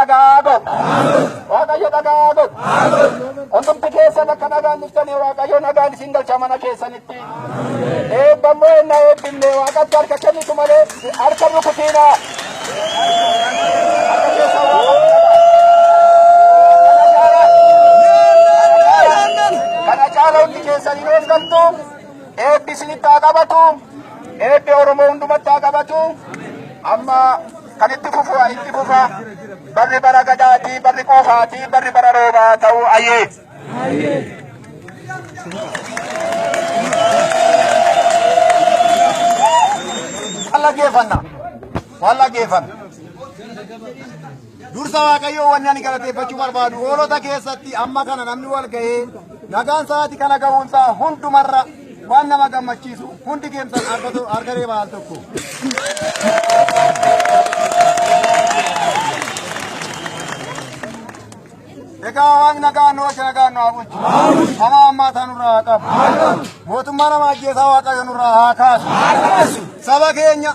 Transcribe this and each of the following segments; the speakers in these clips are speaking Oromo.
dhagaagot. Waaqayyo dhagaagot. Hundumti keessan akka nagaan dhuftanii Waaqayyo nagaan isin galcha mana keessanitti. Eebbammoo ennaa eebbifne Waaqatti harka kennitu malee harka rukutiina. Harka keessa kana caala hundi keessanii hin galtu. Eebbi isinitti haa qabatu. Eebbi Oromoo hundumatti haa qabatu. Amma kan itti fufu itti fufa. Barri bara gadaatii, barri qoofaatii, barri bara roobaa ta'uu ayyee. Wallaggeeffanna. Dursa Waaqayyoo wanni ani galateeffachuu barbaadu hoolota keessatti amma kana namni wal ga'ee nagaan sa'aatii kana ga'uunsaa hundumarra waan nama gammachiisu hundi keemsan harka reebaa al tokko. Egaa waan nagaan haa bulchu. Hamaa ammaa tanurraa haa qabu. Mootummaa nama ajjeesaa Waaqayyo nurraa haa kaasu. Saba keenya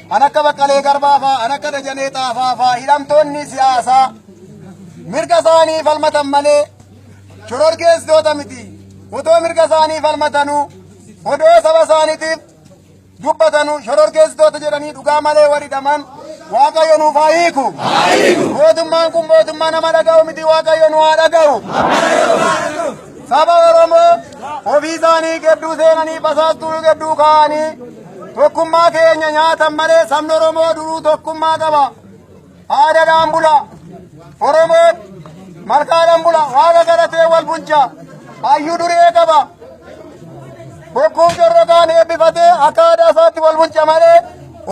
an akka Baqqalee Garbaa fa'aa, an akka Dajanee Xaafaa fa'aa hidhamtoonni siyaasaa mirga isaanii falmatan malee shororkeessitoota miti. Otoo mirga isaanii falmatanuu, odoo saba isaaniitiif dubbatanuu shororkeessitoota jedhanii dhugaa malee waridhaman Waaqayyo nuuf haa hiiku. Mootummaan kun mootummaa nama dhaga'u miti. Waaqayyo nu haa dhaga'u. Saba Oromoo ofii isaanii gidduu seenanii basaastuu gidduu kaa'anii tokkummaa keenya nyaatan malee sabni Oromoo duruu tokkummaa qaba. Aadaadhaan bula. Oromoon malkaadhaan bula. Waaqa kadhatee wal bulcha. Hayyuu duree qaba. Bokkuun corroqaan eebbifatee akka aadaa isaatti wal bulcha malee